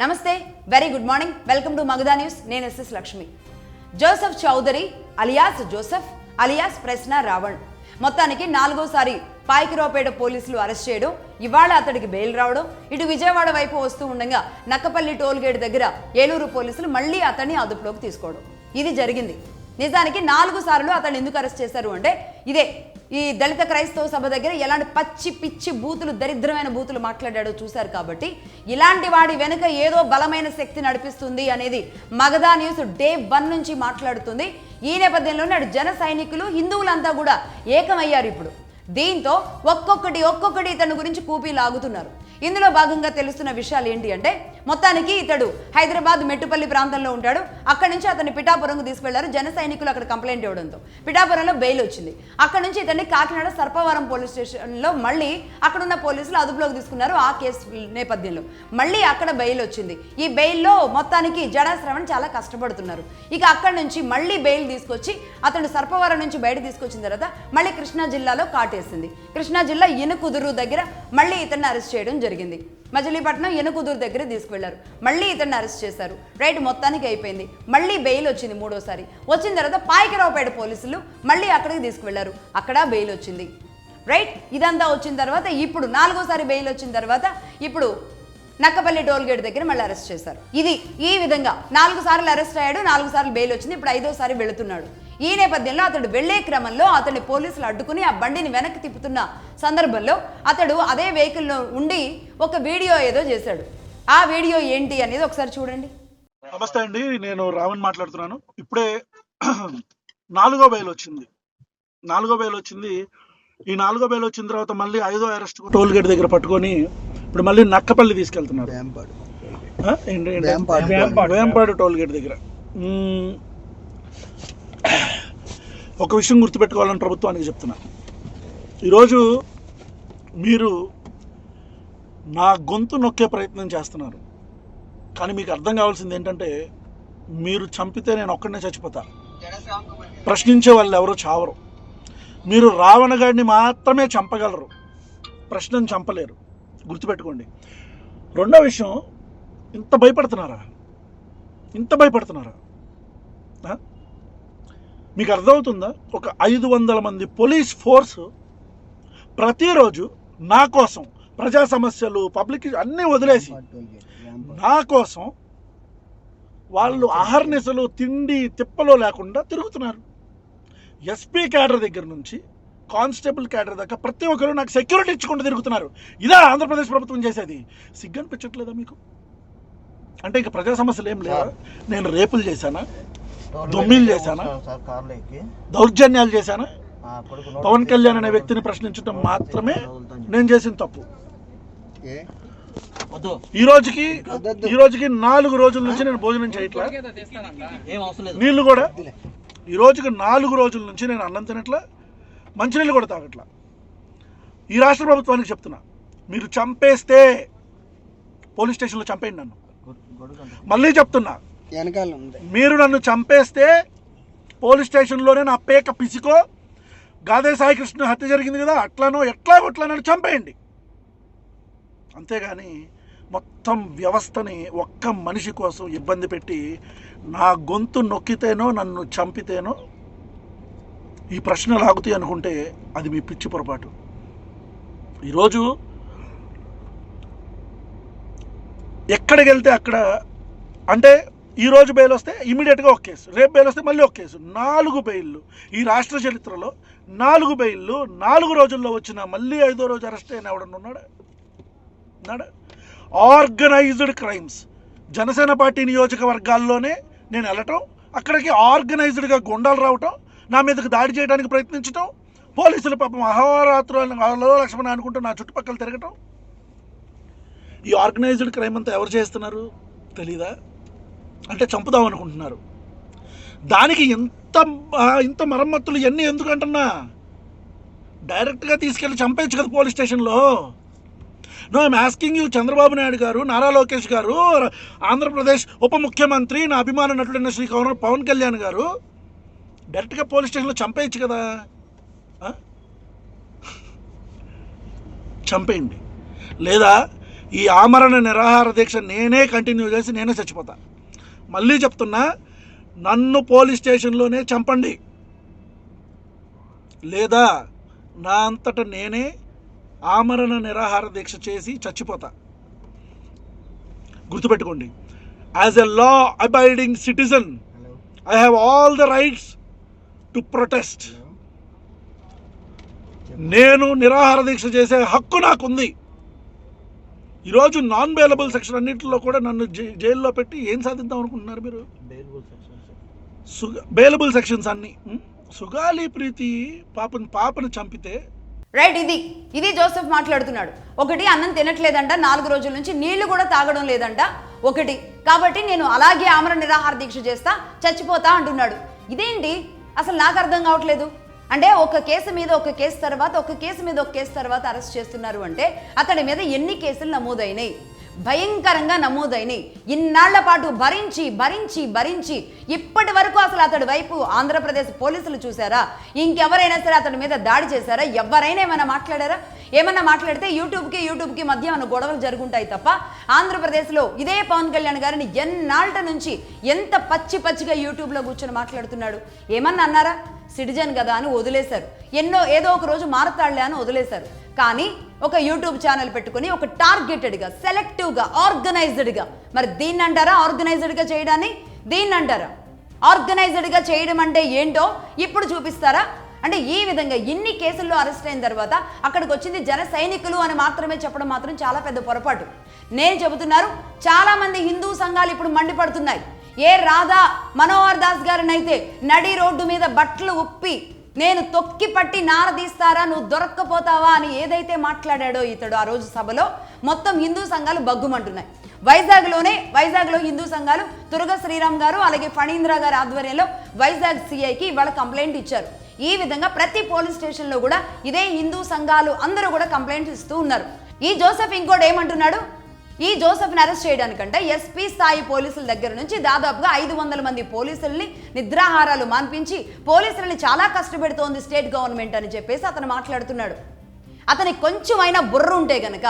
నమస్తే, very good morning. Welcome to Magadha news. నేను SS Lakshmi. Joseph Chaudhary alias Joseph alias ప్రశ్న రావణ్ మొత్తానికి 4వసారి పాయకిరావుపేట పోలీసులు అరెస్ట్ చేయడం, ఇవాళ అతడికి బెయిల్ రావడం, ఇటు విజయవాడ వైపు వస్తూ ఉండగా నక్కపల్లి టోల్గేట్ దగ్గర ఏలూరు పోలీసులు మళ్ళీ అతన్ని అదుపులోకి తీసుకోవడం, ఇది జరిగింది. నిజానికి 4 సార్లు అతన్ని ఎందుకు అరెస్ట్ చేశారు అంటే ఇదే ఈ దళిత క్రైస్తవ సభ దగ్గర ఎలాంటి పచ్చి పిచ్చి బూతులు, దరిద్రమైన బూతులు మాట్లాడాడో చూశారు. కాబట్టి ఇలాంటి వాడి వెనుక ఏదో బలమైన శక్తి నడిపిస్తుంది అనేది మగధా న్యూస్ డే 1 నుంచి మాట్లాడుతుంది. ఈ నేపథ్యంలోనే అటు జన సైనికులు, హిందువులంతా కూడా ఏకమయ్యారు ఇప్పుడు. దీంతో ఒక్కొక్కటి ఇతని గురించి కూపీ లాగుతున్నారు. ఇందులో భాగంగా తెలుస్తున్న విషయాలు ఏంటి అంటే, మొత్తానికి ఇతడు హైదరాబాద్ మెట్టుపల్లి ప్రాంతంలో ఉంటాడు. అక్కడి నుంచి అతన్ని పిఠాపురంకు తీసుకెళ్లారు. జన సైనికులు అక్కడ కంప్లైంట్ ఇవ్వడంతో పిఠాపురంలో బెయిల్ వచ్చింది. అక్కడి నుంచి ఇతన్ని కాకినాడ సర్పవరం పోలీస్ స్టేషన్లో మళ్ళీ అక్కడున్న పోలీసులు అదుపులోకి తీసుకున్నారు. ఆ కేసు నేపథ్యంలో మళ్ళీ అక్కడ బెయిల్ వచ్చింది. ఈ బెయిల్లో మొత్తానికి జడా శ్రవణ్ చాలా కష్టపడుతున్నారు. ఇక అక్కడి నుంచి మళ్ళీ బెయిల్ తీసుకొచ్చి అతను సర్పవరం నుంచి బయట తీసుకొచ్చిన తర్వాత మళ్ళీ కృష్ణా జిల్లాలో కాటేసింది. కృష్ణా జిల్లా ఇనుకుదురు దగ్గర మళ్ళీ ఇతన్ని అరెస్ట్ చేయడం జరిగింది. మచిలీపట్నం ఎనుకుదురు దగ్గర తీసుకువెళ్లారు. మళ్ళీ ఇతన్ని అరెస్ట్ చేశారు. రైట్, మొత్తానికి అయిపోయింది. మళ్ళీ బెయిల్ వచ్చింది 3వసారి. వచ్చిన తర్వాత పాయకిరావుపేట పోలీసులు మళ్ళీ అక్కడికి తీసుకువెళ్లారు. అక్కడ బెయిల్ వచ్చింది. రైట్, ఇదంతా వచ్చిన తర్వాత ఇప్పుడు 4వసారి బెయిల్ వచ్చిన తర్వాత ఇప్పుడు నక్కపల్లి టోల్గేట్ దగ్గర మళ్ళీ అరెస్ట్ చేశారు. ఇది ఈ విధంగా 4 సార్లు అరెస్ట్ అయ్యాడు, 4 సార్లు బెయిల్ వచ్చింది. ఇప్పుడు 5వసారి వెళుతున్నాడు. ఈ నేపథ్యంలో అతడు వెళ్లే క్రమంలో అతన్ని పోలీసులు అడ్డుకుని ఆ బండిని వెనక్కి తిప్పుతున్న సందర్భంలో అతడు అదే వెహికల్లో ఉండి ఒక వీడియో ఏదో చేశాడు. ఆ వీడియో ఏంటి అనేది ఒకసారి చూడండి. నమస్తే అండి, నేను రావణ్ మాట్లాడుతున్నాను. ఇప్పుడే 4వ బెయిల్ వచ్చింది. ఈ 4వ బెయిల్ వచ్చిన తర్వాత మళ్ళీ 5వ అరెస్ట్ టోల్ గేట్ దగ్గర పట్టుకొని ఇప్పుడు మళ్ళీ నక్కపల్లి తీసుకెళ్తున్నారు. వేంపాడు టోల్ గేట్ దగ్గర. ఒక విషయం గుర్తుపెట్టుకోవాలని ప్రభుత్వానికి చెప్తున్నా. ఈరోజు మీరు నా గొంతు నొక్కే ప్రయత్నం చేస్తున్నారు. కానీ మీకు అర్థం కావాల్సింది ఏంటంటే, మీరు చంపితే నేను ఒక్కడనే చచ్చిపోతా. ప్రశ్నించే వాళ్ళు ఎవరో చావరు. మీరు రావణ గాడిని మాత్రమే చంపగలరు, ప్రశ్నను చంపలేరు. గుర్తుపెట్టుకోండి. రెండో విషయం, ఇంత భయపడుతున్నారా? మీకు అర్థమవుతుందా? ఒక 500 మంది పోలీస్ ఫోర్స్ ప్రతిరోజు నా కోసం ప్రజా సమస్యలు, పబ్లిక్ అన్నీ వదిలేసి నా కోసం వాళ్ళు అహర్నిశలు తిండి తిప్పలో లేకుండా తిరుగుతున్నారు. ఎస్పీ క్యాడర్ దగ్గర నుంచి కానిస్టేబుల్ క్యాడర్ దాకా ప్రతి ఒక్కరు నాకు సెక్యూరిటీ ఇచ్చుకుంటూ తిరుగుతున్నారు. ఇదా ఆంధ్రప్రదేశ్ ప్రభుత్వం చేసేది? సిగ్గనిపించట్లేదా మీకు? అంటే ఇక ప్రజా సమస్యలు ఏం లేవా? నేను రేపులు చేశానా? దొమ్మిలు చేశానా? దౌర్జన్యాలు చేశానా? పవన్ కళ్యాణ్ అనే వ్యక్తిని ప్రశ్నించడం మాత్రమే నేను చేసిన తప్పు. ఈ రోజుకి 4 రోజుల నుంచి నేను భోజనం చేయట్లా, నీళ్లు కూడా ఈ రోజుకి 4 రోజుల నుంచి నేను అన్నం తినట్లా, మంచినీళ్ళు కూడా తాగట్లా. ఈ రాష్ట్ర ప్రభుత్వానికి చెప్తున్నా, మీరు చంపేస్తే పోలీస్ స్టేషన్లో చంపేయండి నన్ను. మళ్ళీ చెప్తున్నా, మీరు నన్ను చంపేస్తే పోలీస్ స్టేషన్లోనే నా పేక పిసికో, గాదే సాయి కృష్ణ హత్య జరిగింది కదా, అట్లానో నన్ను చంపేయండి. అంతేగాని మొత్తం వ్యవస్థని ఒక్క మనిషి కోసం ఇబ్బంది పెట్టి నా గొంతు నొక్కితేనో నన్ను చంపితేనో ఈ ప్రశ్న లాగుతాయి అనుకుంటే అది మీ పిచ్చి పొరపాటు. ఈరోజు ఎక్కడికి వెళ్తే అక్కడ, అంటే ఈరోజు బెయిల్ వస్తే ఇమీడియట్గా ఒక కేసు, రేపు బెయిల్ వస్తే మళ్ళీ ఒక కేసు. 4 బెయిల్లు ఈ రాష్ట్ర చరిత్రలో, 4 బెయిల్లు 4 రోజుల్లో వచ్చిన మళ్ళీ 5వ రోజు అరెస్ట్ అయిన ఎవడన్నా ఉన్నాడా? Organised crimes. జనసేన పార్టీ నియోజకవర్గాల్లోనే నేను వెళ్ళటం, అక్కడికి ఆర్గనైజ్డ్గా గుండాలు రావటం, నా మీదకి దాడి చేయడానికి ప్రయత్నించటం, పోలీసులు పాపం అహోరాత్రులు లక్ష్మణ అనుకుంటూ నా చుట్టుపక్కల తిరగటం. ఈ ఆర్గనైజ్డ్ క్రైమ్ అంతా ఎవరు చేస్తున్నారు తెలీదా? అంటే చంపుదాం అనుకుంటున్నారు. దానికి ఇంత మరమ్మతులు ఇవన్నీ ఎందుకంటున్నా? డైరెక్ట్గా తీసుకెళ్ళి చంపేయచ్చు కదా పోలీస్ స్టేషన్లో. No, I'm asking you, Chandrababu Naidu garu, Nara Lokesh గారు, ఆంధ్రప్రదేశ్ ఉప ముఖ్యమంత్రి, నా అభిమాన నటుడైన శ్రీ పవన్ కళ్యాణ్ గారు, డైరెక్ట్గా పోలీస్ స్టేషన్లో చంపేయచ్చు కదా. చంపేయండి. లేదా ఈ ఆమరణ నిరాహార దీక్ష నేనే కంటిన్యూ చేసి నేనే చచ్చిపోతా. మళ్ళీ చెప్తున్నా, నన్ను పోలీస్ స్టేషన్లోనే చంపండి, లేదా నా అంతట నేనే ఆమరణ నిరాహార దీక్ష చేసి చచ్చిపోతా. గుర్తుపెట్టుకోండి, as a law abiding citizen I have all the rights to protest. నేను నిరాహార దీక్ష చేసే హక్కు నాకుంది. ఈరోజు నాన్ బెయిలబుల్ సెక్షన్ అన్నింటిలో కూడా నన్ను జైల్లో పెట్టి ఏం సాధిద్దాం అనుకుంటున్నారు మీరు? బెయిలబుల్ సెక్షన్స్ అన్ని. సుగాలి ప్రీతి పాపను చంపితే రైట్, ఇది జోసెఫ్ మాట్లాడుతున్నాడు. ఒకటి, అన్నం తినట్లేదంట, 4 రోజుల నుంచి నీళ్లు కూడా తాగడం లేదంట. ఒకటి, కాబట్టి నేను అలాగే ఆమరణ నిరాహార దీక్ష చేస్తా, చచ్చిపోతా అంటున్నాడు. ఇదేంటి అసలు నాకు అర్థం కావట్లేదు. అంటే ఒక కేసు మీద ఒక కేసు తర్వాత ఒక కేసు మీద ఒక కేసు తర్వాత అరెస్ట్ చేస్తున్నారు అంటే అతడి మీద ఎన్ని కేసులు నమోదైనాయి? భయంకరంగా నమోదైనాయి. ఇన్నాళ్ల పాటు భరించి భరించి భరించి ఇప్పటి వరకు అసలు అతడి వైపు ఆంధ్రప్రదేశ్ పోలీసులు చూసారా? ఇంకెవరైనా సరే అతడి మీద దాడి చేశారా? ఎవరైనా ఏమైనా మాట్లాడారా? ఏమన్నా మాట్లాడితే యూట్యూబ్కి మధ్య ఏమైనా గొడవలు జరుగుంటాయి తప్ప ఆంధ్రప్రదేశ్లో ఇదే పవన్ కళ్యాణ్ గారిని ఎన్నాళ్ళ నుంచి ఎంత పచ్చిగా యూట్యూబ్లో కూర్చొని మాట్లాడుతున్నాడు. ఏమన్నా అన్నారా? సిటిజన్ కదా అని వదిలేశారు. ఏదో ఒక రోజు మారతాళ్లే అని వదిలేశారు. కానీ ఒక యూట్యూబ్ ఛానల్ పెట్టుకుని ఒక టార్గెటెడ్గా, సెలెక్టివ్గా, ఆర్గనైజ్డ్గా, మరి దీన్ని అంటారా ఆర్గనైజ్డ్గా చేయడాన్ని? దీన్ని అంటారా? ఆర్గనైజ్డ్గా చేయడం అంటే ఏంటో ఇప్పుడు చూపిస్తారా? అంటే ఈ విధంగా ఇన్ని కేసుల్లో అరెస్ట్ అయిన తర్వాత అక్కడికి వచ్చింది జన సైనికులు అని మాత్రమే చెప్పడం మాత్రం చాలా పెద్ద పొరపాటు. నేను చెబుతున్నారు, చాలా మంది హిందూ సంఘాలు ఇప్పుడు మండిపడుతున్నాయి. ఏ రాధా మనోహర్ దాస్ గారిని అయితే నడి రోడ్డు మీద బట్టలు ఉప్పి నేను తొక్కి పట్టి నారదీస్తారా, నువ్వు దొరక్కపోతావా అని ఏదైతే మాట్లాడాడో ఇతడు ఆ రోజు సభలో, మొత్తం హిందూ సంఘాలు బగ్గుమంటున్నాయి. వైజాగ్లో హిందూ సంఘాలు తురగ శ్రీరామ్ గారు అలాగే ఫణీంద్ర గారి ఆధ్వర్యంలో వైజాగ్ సిఐకి ఇవాళ కంప్లైంట్ ఇచ్చారు. ఈ విధంగా ప్రతి పోలీస్ స్టేషన్లో కూడా ఇదే హిందూ సంఘాలు అందరూ కూడా కంప్లైంట్ ఇస్తూ ఉన్నారు. ఈ జోసెఫ్ ఇంకోటి ఏమంటున్నాడు? ఈ జోసెఫ్ని అరెస్ట్ చేయడానికంటే ఎస్పీ స్థాయి పోలీసుల దగ్గర నుంచి దాదాపుగా 500 మంది పోలీసుల్ని నిద్రాహారాలు మాన్పించి పోలీసుల్ని చాలా కష్టపెడుతోంది స్టేట్ గవర్నమెంట్ అని చెప్పేసి అతను మాట్లాడుతున్నాడు. అతనికి కొంచెమైనా బుర్ర ఉంటే గనక,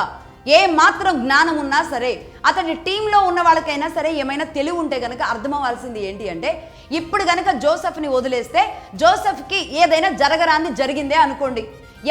ఏ మాత్రం జ్ఞానం ఉన్నా సరే, అతని టీంలో ఉన్న వాళ్ళకైనా సరే ఏమైనా తెలివి ఉంటే గనక అర్థమవ్వాల్సింది ఏంటి అంటే, ఇప్పుడు గనక జోసెఫ్ని వదిలేస్తే జోసెఫ్కి ఏదైనా జరగరాంది జరిగిందే అనుకోండి,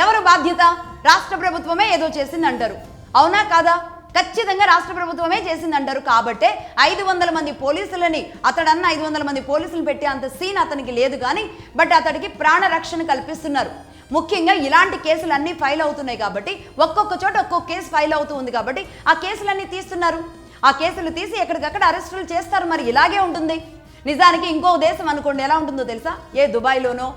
ఎవరు బాధ్యత? రాష్ట్ర ప్రభుత్వమే ఏదో చేసింది అంటారు. అవునా కాదా? ఖచ్చితంగా రాష్ట్ర ప్రభుత్వమే చేసిందంటారు. కాబట్టే 500 మంది పోలీసులని, అతడన్న 500 మంది పోలీసులు పెట్టి అంత సీన్ అతనికి లేదు. కానీ బట్ అతడికి ప్రాణ రక్షణ కల్పిస్తున్నారు. ముఖ్యంగా ఇలాంటి కేసులు అన్నీ ఫైల్ అవుతున్నాయి కాబట్టి, ఒక్కొక్క చోట ఒక్కొక్క కేసు ఫైల్ అవుతూ ఉంది కాబట్టి ఆ కేసులన్నీ తీస్తున్నారు. ఆ కేసులు తీసి ఎక్కడికక్కడ అరెస్టులు చేస్తారు. మరి ఇలాగే ఉంటుంది. నిజానికి ఇంకో దేశం అనుకోండి ఎలా ఉంటుందో తెలుసా? ఏ దుబాయ్లోనో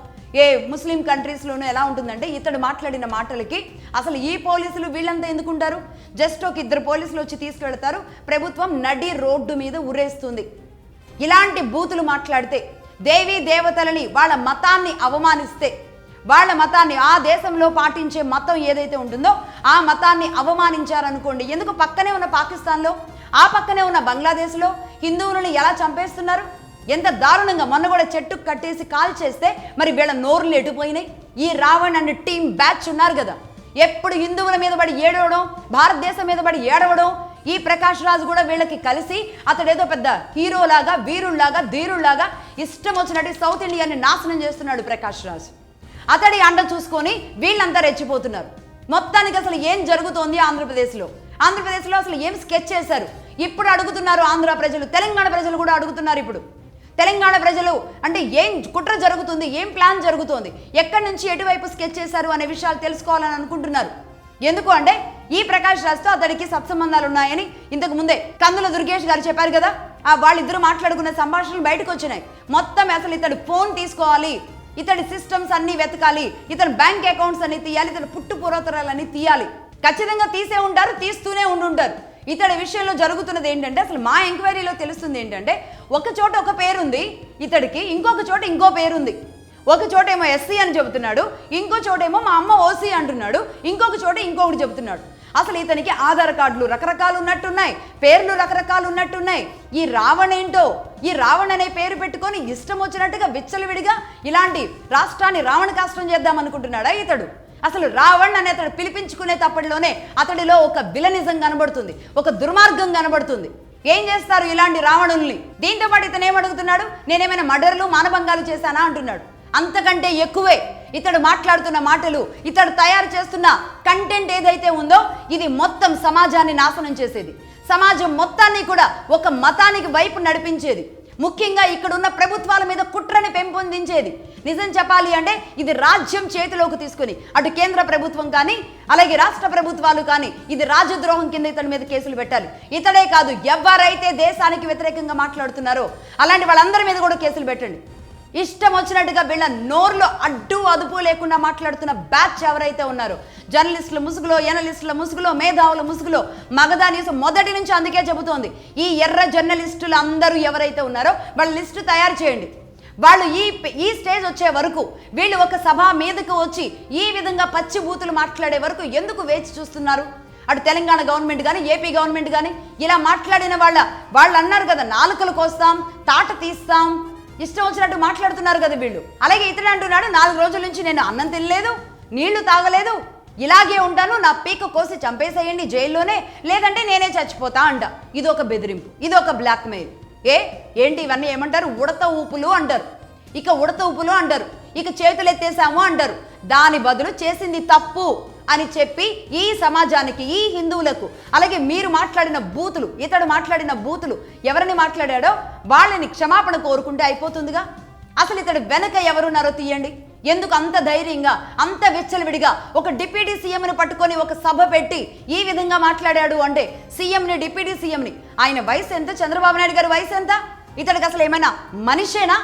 ఏ ముస్లిం కంట్రీస్లోనూ ఎలా ఉంటుందంటే, ఇతడు మాట్లాడిన మాటలకి అసలు ఈ పోలీసులు వీళ్ళంతా ఎందుకుంటారు? జస్ట్ ఒక 2 పోలీసులు వచ్చి తీసుకెళ్తారు, ప్రభుత్వం నడి రోడ్డు మీద ఉరేస్తుంది. ఇలాంటి బూతులు మాట్లాడితే, దేవీ దేవతలని వాళ్ళ మతాన్ని అవమానిస్తే, వాళ్ళ మతాన్ని, ఆ దేశంలో పాటించే మతం ఏదైతే ఉంటుందో ఆ మతాన్ని అవమానించారనుకోండి, ఎందుకు పక్కనే ఉన్న పాకిస్తాన్లో, ఆ పక్కనే ఉన్న బంగ్లాదేశ్లో హిందువులను ఎలా చంపేస్తున్నారు? ఎంత దారుణంగా! మొన్న కూడా చెట్టుకు కట్టేసి కాల్ చేస్తే మరి వీళ్ళ నోర్లు ఎటుపోయినాయి? ఈ రావణ్ అండ్ టీమ్ బ్యాచ్ ఉన్నారు కదా, ఎప్పుడు హిందువుల మీద పడి ఏడవడం, భారతదేశం మీద పడి ఏడవడం. ఈ ప్రకాష్ రాజ్ కూడా వీళ్ళకి కలిసి అతడేదో పెద్ద హీరోలాగా, వీరుళ్లాగా, ధీరుళ్లాగా ఇష్టం వచ్చినట్టు సౌత్ ఇండియాని నాశనం చేస్తున్నాడు ప్రకాష్ రాజ్. అతడి అండ చూసుకొని వీళ్ళంతా రెచ్చిపోతున్నారు. మొత్తానికి అసలు ఏం జరుగుతోంది ఆంధ్రప్రదేశ్లో అసలు ఏం స్కెచ్ చేశారు? ఇప్పుడు అడుగుతున్నారు ఆంధ్ర ప్రజలు, తెలంగాణ ప్రజలు కూడా అడుగుతున్నారు. ఇప్పుడు తెలంగాణ ప్రజలు అంటే ఏం కుట్ర జరుగుతుంది, ఏం ప్లాన్ జరుగుతోంది, ఎక్కడి నుంచి ఎటువైపు స్కెచ్ చేశారు అనే విషయాలు తెలుసుకోవాలని అనుకుంటున్నారు. ఎందుకు అంటే ఈ ప్రకాష్ రాజ్తో అతడికి సత్సంబంధాలు ఉన్నాయని ఇంతకు ముందే కందుల దుర్గేష్ గారు చెప్పారు కదా. వాళ్ళిద్దరూ మాట్లాడుకున్న సంభాషణలు బయటకు వచ్చినాయి. మొత్తం అసలు ఇతడు ఫోన్ తీసుకోవాలి, ఇతడి సిస్టమ్స్ అన్ని వెతకాలి, ఇతని బ్యాంక్ అకౌంట్స్ అన్ని తీయాలి, ఇతని పుట్టు పూర్వోత్తరాలన్నీ తీయాలి. ఖచ్చితంగా తీసే ఉంటారు, తీస్తూనే ఉండుంటారు. ఇతడి విషయంలో జరుగుతున్నది ఏంటంటే, అసలు మా ఎంక్వైరీలో తెలుస్తుంది ఏంటంటే, ఒక చోట ఒక పేరుంది ఇతడికి, ఇంకొక చోట ఇంకో పేరుంది. ఒక చోటేమో ఎస్సీ అని చెబుతున్నాడు, ఇంకో చోటేమో మా అమ్మ ఓసీ అంటున్నాడు, ఇంకొక చోట ఇంకొకటి చెబుతున్నాడు. అసలు ఇతనికి ఆధార్ కార్డులు రకరకాలు ఉన్నట్టున్నాయి, పేర్లు రకరకాలు ఉన్నట్టున్నాయి. ఈ రావణ్ ఏంటో, ఈ రావణ్ అనే పేరు పెట్టుకొని ఇష్టం వచ్చినట్టుగా విచ్చలవిడిగా ఇలాంటి రాష్ట్రాన్ని రావణ కాష్టం చేద్దాం అనుకుంటున్నాడా ఇతడు? అసలు రావణ్ అనే అతడు పిలిపించుకునే తప్పటిలోనే అతడిలో ఒక విలనిజం కనబడుతుంది, ఒక దుర్మార్గం కనబడుతుంది. ఏం చేస్తారు ఇలాంటి రావణుల్ని? దీంతో పాటు ఇతను ఏమడుగుతున్నాడు, నేనేమైనా మర్డర్లు మానభంగాలు చేశానా అంటున్నాడు. అంతకంటే ఎక్కువే ఇతడు మాట్లాడుతున్న మాటలు, ఇతడు తయారు చేస్తున్న కంటెంట్ ఏదైతే ఉందో ఇది మొత్తం సమాజాన్ని నాశనం చేసేది, సమాజం మొత్తాన్ని కూడా ఒక మతానికి వైపు నడిపించేది, ముఖ్యంగా ఇక్కడ ఉన్న ప్రభుత్వాల మీద కుట్రని పెంపొందించేది. నిజం చెప్పాలి అంటే ఇది రాజ్యం చేతిలోకి తీసుకుని అటు కేంద్ర ప్రభుత్వం కానీ అలాగే రాష్ట్ర ప్రభుత్వాలు కానీ ఇది రాజద్రోహం కింద ఇతని మీద కేసులు పెట్టాలి. ఇతడే కాదు, ఎవరైతే దేశానికి వ్యతిరేకంగా మాట్లాడుతున్నారో అలాంటి వాళ్ళందరి మీద కూడా కేసులు పెట్టండి. ఇష్టం వచ్చినట్టుగా వీళ్ళ నోర్లో అడ్డు అదుపు లేకుండా మాట్లాడుతున్న బ్యాచ్ ఎవరైతే ఉన్నారో, జర్నలిస్టుల ముసుగులో, ఎనలిస్టుల ముసుగులో, మేధావుల ముసుగులో మగధా న్యూస్ మొదటి నుంచి అందుకే చెబుతోంది, ఈ ఎర్ర జర్నలిస్టులు అందరూ ఎవరైతే ఉన్నారో వాళ్ళ లిస్టు తయారు చేయండి. వాళ్ళు ఈ స్టేజ్ వచ్చే వరకు, వీళ్ళు ఒక సభ మీదకు వచ్చి ఈ విధంగా పచ్చి బూతులు మాట్లాడే వరకు ఎందుకు వేచి చూస్తున్నారు? అటు తెలంగాణ గవర్నమెంట్ కానీ ఏపీ గవర్నమెంట్ కానీ ఇలా మాట్లాడిన వాళ్ళు అన్నారు కదా, నాలుకలు కోస్తాం, తాట తీస్తాం, ఇష్టం వచ్చినట్టు మాట్లాడుతున్నారు కదా వీళ్ళు. అలాగే ఇతడు అంటున్నాడు, 4 రోజుల నుంచి నేను అన్నం తినలేదు, నీళ్లు తాగలేదు, ఇలాగే ఉంటాను, నా పీక కోసి చంపేసేయండి జైల్లోనే, లేదంటే నేనే చచ్చిపోతా అంట. ఇది ఒక బెదిరింపు, ఇది ఒక బ్లాక్మెయిల్. ఏంటి ఇవన్నీ ఏమంటారు? ఉడత ఊపులు అంటారు. ఇక ఉడత ఊపులు అంటారు, ఇక చేతులు ఎత్తేసాము అంటారు. దాని బదులు చేసింది తప్పు అని చెప్పి ఈ సమాజానికి, ఈ హిందువులకు, అలాగే మీరు మాట్లాడిన బూతులు, ఇతడు మాట్లాడిన బూతులు ఎవరిని మాట్లాడాడో వాళ్ళని క్షమాపణ కోరుకుంటే అయిపోతుందిగా. అసలు ఇతడు వెనక ఎవరున్నారో తీయండి. ఎందుకు అంత ధైర్యంగా, అంత విచ్చలవిడిగా ఒక డిప్యూటీ సీఎంని పట్టుకొని ఒక సభ పెట్టి ఈ విధంగా మాట్లాడాడు అంటే, సీఎంని, డిప్యూటీ సీఎంని, ఆయన వయసు ఎంత? చంద్రబాబు నాయుడు గారి వయసు ఎంత? ఇతడికి అసలు ఏమైనా మనిషేనా?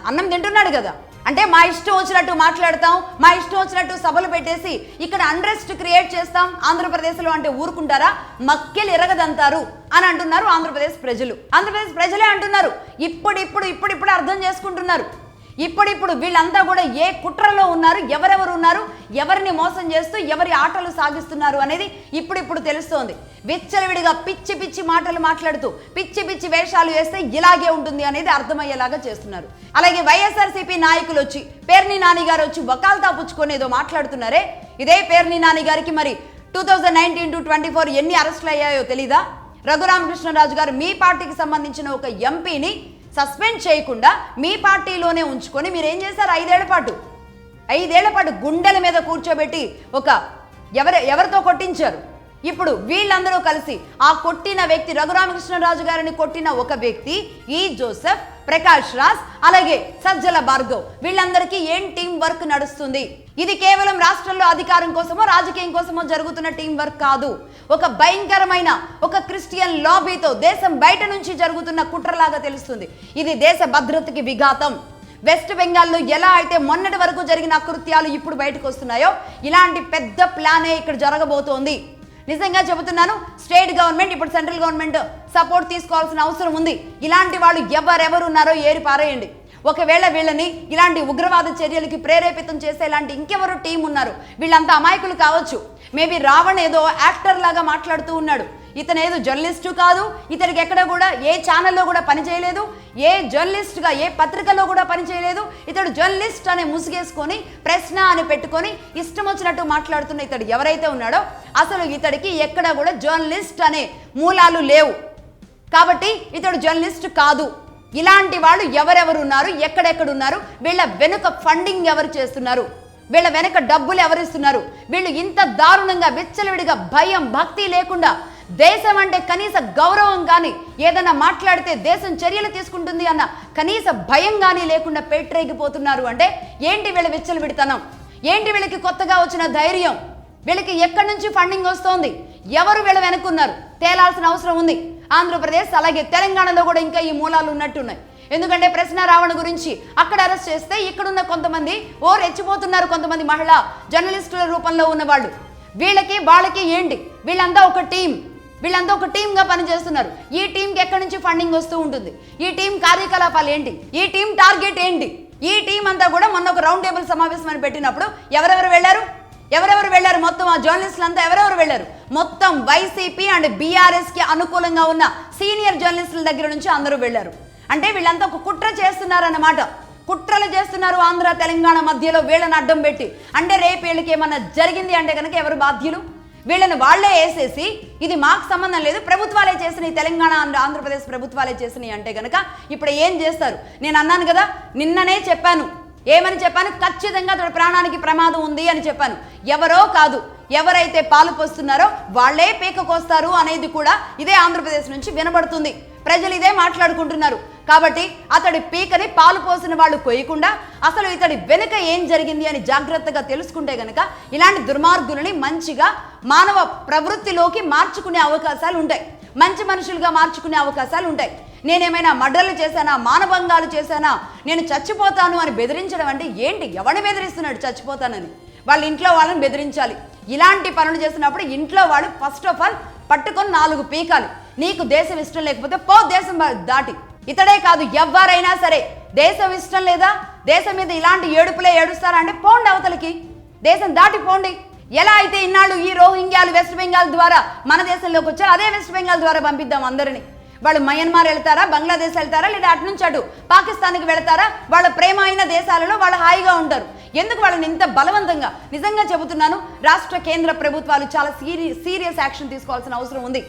అన్నం తింటున్నాడు కదా. అంటే మా ఇష్టం వచ్చినట్టు మాట్లాడతాం, మా ఇష్టం వచ్చినట్టు సభలు పెట్టేసి ఇక్కడ అన్రెస్ట్ క్రియేట్ చేస్తాం ఆంధ్రప్రదేశ్లో అంటే ఊరుకుంటారా? మక్కెలు ఎరగదంటారు అని అంటున్నారు ఆంధ్రప్రదేశ్ ప్రజలు. ఆంధ్రప్రదేశ్ ప్రజలే అంటున్నారు. ఇప్పుడు అర్థం చేసుకుంటున్నారు. ఇప్పుడు వీళ్ళంతా కూడా ఏ కుట్రలో ఉన్నారు, ఎవరెవరు ఉన్నారు, ఎవరిని మోసం చేస్తూ ఎవరి ఆటలు సాగిస్తున్నారు అనేది ఇప్పుడు తెలుస్తోంది. విచ్చలవిడిగా పిచ్చి మాటలు మాట్లాడుతూ పిచ్చి వేషాలు వేస్తే ఇలాగే ఉంటుంది అనేది అర్థమయ్యేలాగా చేస్తున్నారు. అలాగే వైఎస్ఆర్సీపీ నాయకులు వచ్చి, పేర్ని నాని గారు వచ్చి వకాల్తా పుచ్చుకొని ఏదో మాట్లాడుతున్నారే, ఇదే పేర్ని నాని గారికి మరి 2019 to 24 ఎన్ని అరెస్టులు అయ్యాయో తెలీదా? రఘురామకృష్ణరాజు గారు మీ పార్టీకి సంబంధించిన ఒక ఎంపీని సస్పెండ్ చేయకుండా మీ పార్టీలోనే ఉంచుకొని మీరేం చేశారు? 5 ఏళ్ల పాటు గుండెల మీద కూర్చోబెట్టి ఎవరితో కొట్టించారు. ఇప్పుడు వీళ్ళందరూ కలిసి ఆ కొట్టిన వ్యక్తి, రఘురామకృష్ణరాజు గారిని కొట్టిన ఒక వ్యక్తి, ఈ జోసెఫ్, ప్రకాష్ రాజ్, అలాగే సజ్జల భార్గవ్, వీళ్ళందరికీ ఏం టీం వర్క్ నడుస్తుంది? ఇది కేవలం రాష్ట్రంలో అధికారం కోసమో రాజకీయం కోసమో జరుగుతున్న టీం వర్క్ కాదు. ఒక భయంకరమైన ఒక క్రిస్టియన్ లాబీతో దేశం బయట నుంచి జరుగుతున్న కుట్రలాగా తెలుస్తుంది. ఇది దేశ భద్రతకి విఘాతం. వెస్ట్ బెంగాల్లో ఎలా అయితే మొన్నటి వరకు జరిగిన అకృత్యాలు ఇప్పుడు బయటకు వస్తున్నాయో ఇలాంటి పెద్ద ప్లానే ఇక్కడ జరగబోతోంది. నిజంగా చెబుతున్నాను, స్టేట్ గవర్నమెంట్, ఇప్పుడు సెంట్రల్ గవర్నమెంట్ సపోర్ట్ తీసుకోవాల్సిన అవసరం ఉంది. ఇలాంటి వాళ్ళు ఎవరెవరు ఉన్నారో ఏరి పారేయండి. ఒకవేళ వీళ్ళని ఇలాంటి ఉగ్రవాద చర్యలకి ప్రేరేపితం చేసే ఇలాంటి ఇంకెవరు టీం ఉన్నారు, వీళ్ళంతా అమాయకులు కావచ్చు. మేబీ రావణ్ ఏదో యాక్టర్ లాగా మాట్లాడుతూ ఉన్నాడు. ఇతను ఏదో జర్నలిస్టు కాదు, ఇతనికి ఎక్కడ కూడా ఏ ఛానల్లో కూడా పనిచేయలేదు, ఏ జర్నలిస్ట్గా ఏ పత్రికలో కూడా పనిచేయలేదు. ఇతడు జర్నలిస్ట్ అనే ముసుగేసుకొని ప్రశ్న అని పెట్టుకొని ఇష్టం వచ్చినట్టు మాట్లాడుతున్న ఇతడు ఎవరైతే ఉన్నాడో అసలు ఇతడికి ఎక్కడ కూడా జర్నలిస్ట్ అనే మూలాలు లేవు. కాబట్టి ఇతడు జర్నలిస్ట్ కాదు. ఇలాంటి వాళ్ళు ఎవరెవరు ఉన్నారు, ఎక్కడెక్కడున్నారు, వీళ్ళ వెనుక ఫండింగ్ ఎవరు చేస్తున్నారు, వీళ్ళ వెనుక డబ్బులు ఎవరిస్తున్నారు, వీళ్ళు ఇంత దారుణంగా విచ్చలవిడిగా భయం భక్తి లేకుండా దేశం అంటే కనీస గౌరవం కానీ, ఏదన్నా మాట్లాడితే దేశం చర్యలు తీసుకుంటుంది అన్న కనీస భయం కానీ లేకుండా పేట్రేగిపోతున్నారు అంటే ఏంటి వీళ్ళ విచ్చలవిడితనం? ఏంటి వీళ్ళకి కొత్తగా వచ్చిన ధైర్యం? వీళ్ళకి ఎక్కడి నుంచి ఫండింగ్ వస్తోంది? ఎవరు వీళ్ళ వెనుకున్నారు తేలాల్సిన అవసరం ఉంది. ఆంధ్రప్రదేశ్ అలాగే తెలంగాణలో కూడా ఇంకా ఈ మూలాలు ఉన్నట్టున్నాయి. ఎందుకంటే ప్రశ్న రావణ గురించి అక్కడ అరెస్ట్ చేస్తే ఇక్కడున్న కొంతమంది రెచ్చిపోతున్నారు. కొంతమంది మహిళా జర్నలిస్టుల రూపంలో ఉన్న వాళ్ళు, వీళ్ళకి వాళ్ళకి ఏంటి? వీళ్ళంతా ఒక టీమ్గా పనిచేస్తున్నారు. ఈ టీంకి ఎక్కడి నుంచి ఫండింగ్ వస్తూ ఉంటుంది? ఈ టీం కార్యకలాపాలు ఏంటి? ఈ టీం టార్గెట్ ఏంటి? ఈ టీం అంతా కూడా మొన్న ఒక రౌండ్ టేబుల్ సమావేశం అని పెట్టినప్పుడు ఎవరెవరు వెళ్ళారు? మొత్తం ఆ జర్నలిస్టులు అంతా ఎవరెవరు వెళ్ళారు? మొత్తం వైసీపీ అండ్ బీఆర్ఎస్కి అనుకూలంగా ఉన్న సీనియర్ జర్నలిస్టుల దగ్గర నుంచి అందరూ వెళ్ళారు. అంటే వీళ్ళంతా ఒక కుట్ర చేస్తున్నారన్నమాట. కుట్రలు చేస్తున్నారు ఆంధ్ర తెలంగాణ మధ్యలో వీళ్ళని అడ్డం పెట్టి. అంటే రేపు వీళ్ళకి ఏమన్నా జరిగింది అంటే కనుక ఎవరు బాధ్యులు? వీళ్ళని వాళ్లే వేసేసి ఇది మాకు సంబంధం లేదు, ప్రభుత్వాలే చేసినాయి, తెలంగాణ ఆంధ్రప్రదేశ్ ప్రభుత్వాలే చేసినాయి అంటే కనుక ఇప్పుడు ఏం చేస్తారు? నేను అన్నాను కదా, నిన్ననే చెప్పాను. ఏమని చెప్పాను? ఖచ్చితంగా అతడి ప్రాణానికి ప్రమాదం ఉంది అని చెప్పాను. ఎవరో కాదు, ఎవరైతే పాలు పోస్తున్నారో వాళ్లే పీకకొస్తారు అనేది కూడా ఇదే ఆంధ్రప్రదేశ్ నుంచి వినబడుతుంది. ప్రజలు ఇదే మాట్లాడుకుంటున్నారు. కాబట్టి అతడి పీకని పాలు పోసిన వాళ్ళు కొయ్యకుండా అసలు ఇతడి వెనుక ఏం జరిగింది అని జాగ్రత్తగా తెలుసుకుంటే గనక ఇలాంటి దుర్మార్గులని మంచిగా మానవ ప్రవృత్తిలోకి మార్చుకునే అవకాశాలు ఉంటాయి, మంచి మనుషులుగా మార్చుకునే అవకాశాలు ఉంటాయి. నేనేమైనా మర్డర్లు చేశానా, మానభంగాలు చేశానా, నేను చచ్చిపోతాను అని బెదిరించడం అంటే ఏంటి? ఎవరిని బెదిరిస్తున్నాడు చచ్చిపోతానని? వాళ్ళ ఇంట్లో వాళ్ళని బెదిరించాలి. ఇలాంటి పనులు చేసినప్పుడు ఇంట్లో వాళ్ళు ఫస్ట్ ఆఫ్ ఆల్ పట్టుకొని 4 పీకాలి. నీకు దేశం ఇష్టం లేకపోతే పో దేశం దాటి. ఇతడే కాదు, ఎవరైనా సరే దేశం ఇష్టం లేదా, దేశం మీద ఇలాంటి ఏడుపులే ఏడుస్తారా అంటే పోండి అవతలికి, దేశం దాటి పోండి. ఎలా అయితే ఇన్నాళ్ళు ఈ రోహింగ్యాలు వెస్ట్ బెంగాల్ ద్వారా మన దేశంలోకి వచ్చారు, అదే వెస్ట్ బెంగాల్ ద్వారా పంపిద్దాం అందరినీ. వాళ్ళు మయన్మార్ వెళ్తారా, బంగ్లాదేశ్ వెళ్తారా, లేదా అటు నుంచి అటు పాకిస్తాన్కి వెళ్తారా? వాళ్ళ ప్రేమ అయిన దేశాలలో వాళ్ళు హాయిగా ఉంటారు. ఎందుకు వాళ్ళని ఇంత బలవంతంగా? నిజంగా చెబుతున్నాను, రాష్ట్ర కేంద్ర ప్రభుత్వాలు చాలా సీరియస్ యాక్షన్ తీసుకోవాల్సిన అవసరం ఉంది.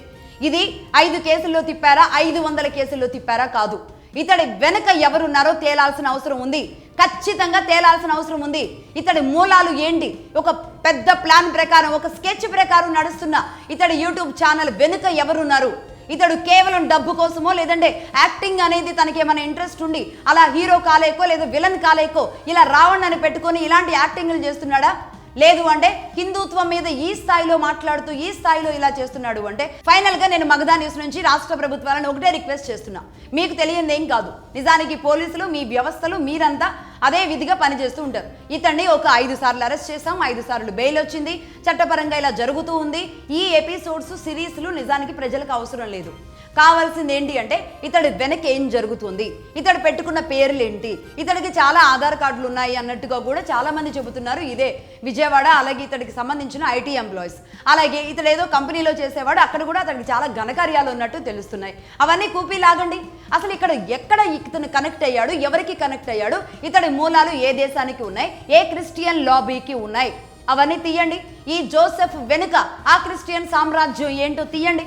ఇది 5 కేసుల్లో తిప్పారా, 500 కేసుల్లో తిప్పారా కాదు. ఇతడి వెనుక ఎవరున్నారో తేలాల్సిన అవసరం ఉంది, ఖచ్చితంగా తేలాల్సిన అవసరం ఉంది. ఇతడి మూలాలు ఏంటి? ఒక పెద్ద ప్లాన్ ప్రకారం, ఒక స్కెచ్ ప్రకారం నడుస్తున్న ఇతడి యూట్యూబ్ ఛానల్ వెనుక ఎవరున్నారు? ఇతడు కేవలం డబ్బు కోసమో లేదంటే యాక్టింగ్ అనేది తనకి ఏమైనా ఇంట్రెస్ట్ ఉండి అలా హీరో కాలేకో లేదా విలన్ కాలేకో ఇలా రావణ్ అని పెట్టుకొని ఇలాంటి యాక్టింగ్లు చేస్తున్నాడా? లేదు అంటే హిందుత్వం మీద ఈ స్థాయిలో మాట్లాడుతూ ఈ స్థాయిలో ఇలా చేస్తున్నాడు అంటే ఫైనల్ గా నేను మగధా న్యూస్ నుంచి రాష్ట్ర ప్రభుత్వాలను ఒకటే రిక్వెస్ట్ చేస్తున్నా, మీకు తెలియంది ఏం కాదు. నిజానికి పోలీసులు, మీ వ్యవస్థలు మీరంతా అదే విధిగా పనిచేస్తూ ఉంటారు. ఇతన్ని ఒక 5 సార్లు అరెస్ట్ చేసాం, 5 సార్లు బెయిల్ వచ్చింది, చట్టపరంగా ఇలా జరుగుతూ ఉంది. ఈ ఎపిసోడ్స్ సిరీస్లు నిజానికి ప్రజలకు అవసరం లేదు. కావాల్సింది ఏంటి అంటే ఇతడి వెనక ఏం జరుగుతుంది, ఇతడు పెట్టుకున్న పేర్లు ఏంటి, ఇతడికి చాలా ఆధార్ కార్డులు ఉన్నాయి అన్నట్టుగా కూడా చాలా మంది చెబుతున్నారు. ఇదే విజయవాడ, అలాగే ఇతడికి సంబంధించిన ఐటీ ఎంప్లాయీస్, అలాగే ఇతడు ఏదో కంపెనీలో చేసేవాడు, అక్కడ కూడా అతడికి చాలా ఘనకార్యాలు ఉన్నట్టు తెలుస్తున్నాయి. అవన్నీ కూపీ లాగండి. అసలు ఇక్కడ ఎక్కడ ఇతను కనెక్ట్ అయ్యాడు, ఎవరికి కనెక్ట్ అయ్యాడు, ఇతడి మూలాలు ఏ దేశానికి ఉన్నాయి, ఏ క్రిస్టియన్ లాబీకి ఉన్నాయి, అవన్నీ తీయండి. ఈ జోసెఫ్ వెనుక ఆ క్రిస్టియన్ సామ్రాజ్యం ఏంటో తీయండి.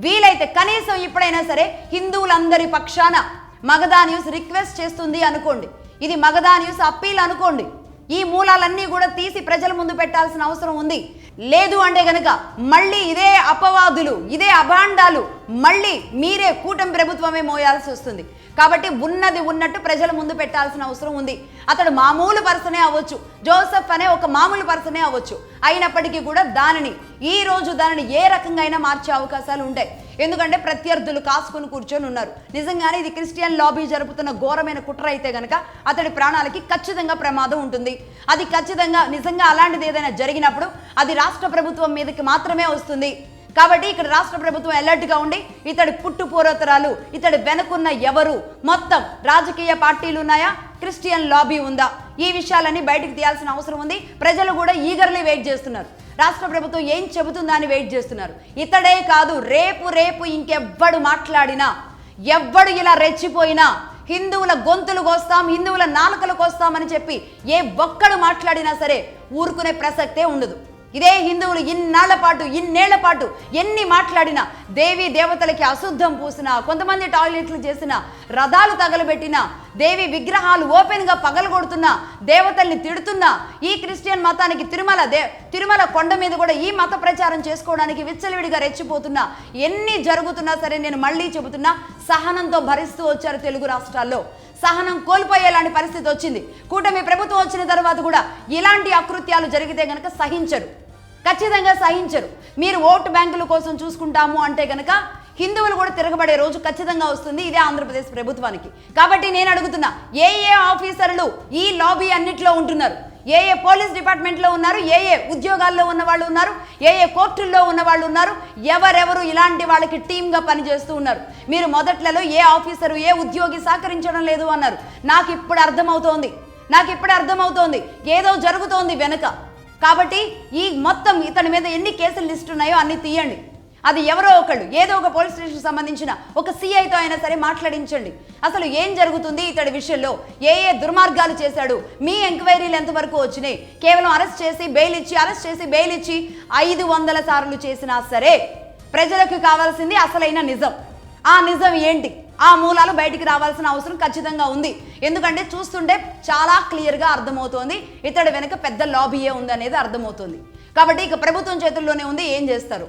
వీలైతే కనీసం ఇప్పుడైనా సరే హిందువులందరి పక్షాన మగధా న్యూస్ రిక్వెస్ట్ చేస్తుంది అనుకోండి, ఇది మగధా న్యూస్ అప్పీల్ అనుకోండి. ఈ మూలాలన్నీ కూడా తీసి ప్రజల ముందు పెట్టాల్సిన అవసరం ఉంది. లేదు అంటే గనక మళ్ళీ ఇదే అపవాదులు, ఇదే అభాండాలు మళ్ళీ మీరే కూటమి ప్రభుత్వమే మోయాల్సి వస్తుంది. కాబట్టి ఉన్నది ఉన్నట్టు ప్రజల ముందు పెట్టాల్సిన అవసరం ఉంది. అతడు మామూలు పర్సనే అవ్వచ్చు, జోసెఫ్ అనే ఒక మామూలు పర్సనే అవ్వచ్చు, అయినప్పటికీ కూడా దానిని ఈ రోజు దానిని ఏ రకంగా అయినా మార్చే అవకాశాలు ఉంటాయి. ఎందుకంటే ప్రత్యర్థులు కాసుకొని కూర్చొని ఉన్నారు. నిజంగానే ఇది క్రిస్టియన్ లాబీ జరుపుతున్న ఘోరమైన కుట్ర అయితే గనక అతడి ప్రాణాలకి ఖచ్చితంగా ప్రమాదం ఉంటుంది. అది ఖచ్చితంగా నిజంగా అలాంటిది ఏదైనా జరిగినప్పుడు అది రాష్ట్ర ప్రభుత్వం మీదకి మాత్రమే వస్తుంది. కాబట్టి ఇక్కడ రాష్ట్ర ప్రభుత్వం అలర్ట్గా ఉండి ఇతడి పుట్టు పూర్వతరాలు, ఇతడి వెనుకున్న ఎవరు, మొత్తం రాజకీయ పార్టీలు ఉన్నాయా, క్రిస్టియన్ లాబీ ఉందా, ఈ విషయాలన్నీ బయటకు తీయాల్సిన అవసరం ఉంది. ప్రజలు కూడా ఈగర్లీ వెయిట్ చేస్తున్నారు, రాష్ట్ర ప్రభుత్వం ఏం చెబుతుందా అని వెయిట్ చేస్తున్నారు. ఇతడే కాదు, రేపు ఇంకెవ్వడు మాట్లాడినా, ఎవ్వడు ఇలా రెచ్చిపోయినా హిందువుల గొంతులు కోస్తాం, హిందువుల నాలుకలు కోస్తామని చెప్పి ఏ ఒక్కడు మాట్లాడినా సరే ఊరుకునే ప్రసక్తే ఉండదు. ఇదే హిందువులు ఇన్నేళ్ల పాటు ఎన్ని మాట్లాడినా, దేవి దేవతలకి అశుద్ధం పూసినా, కొంతమంది టాయిలెట్లు చేసినా, రథాలు తగలబెట్టినా, దేవి విగ్రహాలు ఓపెన్గా పగలగొడుతున్నా, దేవతల్ని తిడుతున్నా, ఈ క్రిస్టియన్ మతానికి తిరుమల కొండ మీద కూడా ఈ మత ప్రచారం చేసుకోవడానికి విచ్చలవిడిగా రెచ్చిపోతున్నా, ఎన్ని జరుగుతున్నా సరే నేను మళ్ళీ చెబుతున్నా, సహనంతో భరిస్తూ వచ్చారు తెలుగు రాష్ట్రాల్లో. సహనం కోల్పోయేలాంటి పరిస్థితి వచ్చింది. కూటమి ప్రభుత్వం వచ్చిన తర్వాత కూడా ఇలాంటి అకృత్యాలు జరిగితే గనక సహించరు, ఖచ్చితంగా సహించరు. మీరు ఓటు బ్యాంకుల కోసం చూసుకుంటాము అంటే గనక హిందువులు కూడా తిరగబడే రోజు ఖచ్చితంగా వస్తుంది ఇదే ఆంధ్రప్రదేశ్ ప్రభుత్వానికి. కాబట్టి నేను అడుగుతున్నా, ఏ ఆఫీసర్లు ఈ లాబీ అన్నిట్లో ఉంటున్నారు, ఏ పోలీస్ డిపార్ట్మెంట్లో ఉన్నారు, ఏ ఉద్యోగాల్లో ఉన్న వాళ్ళు ఉన్నారు, ఏ కోర్టుల్లో ఉన్న వాళ్ళు ఉన్నారు, ఎవరెవరు ఇలాంటి వాళ్ళకి టీమ్గా పనిచేస్తూ ఉన్నారు. మీరు మొదట్లలో ఏ ఆఫీసరు, ఏ ఉద్యోగి సహకరించడం లేదు అన్నారు. నాకు ఇప్పుడు అర్థమవుతోంది ఏదో జరుగుతోంది వెనుక. కాబట్టి ఈ మొత్తం ఇతని మీద ఎన్ని కేసులు లిస్ట్ ఉన్నాయో అన్ని తీయండి. అది ఎవరో ఒకళ్ళు ఏదో ఒక పోలీస్ స్టేషన్ సంబంధించిన ఒక సిఐతో అయినా సరే మాట్లాడించండి. అసలు ఏం జరుగుతుంది ఇతడి విషయంలో, ఏ దుర్మార్గాలు చేశాడు, మీ ఎంక్వైరీలు ఎంతవరకు వచ్చినాయి. కేవలం అరెస్ట్ చేసి బెయిల్ ఇచ్చి 500 సార్లు చేసినా సరే ప్రజలకు కావాల్సింది అసలైన నిజం. ఆ నిజం ఏంటి, ఆ మూలాలు బయటికి రావాల్సిన అవసరం ఖచ్చితంగా ఉంది. ఎందుకంటే చూస్తుంటే చాలా క్లియర్గా అర్థమవుతోంది ఇతడి వెనుక పెద్ద లాబీయే ఉందనేది అర్థమవుతుంది. కాబట్టి ఇక ప్రభుత్వం చేతుల్లోనే ఉంది, ఏం చేస్తారు.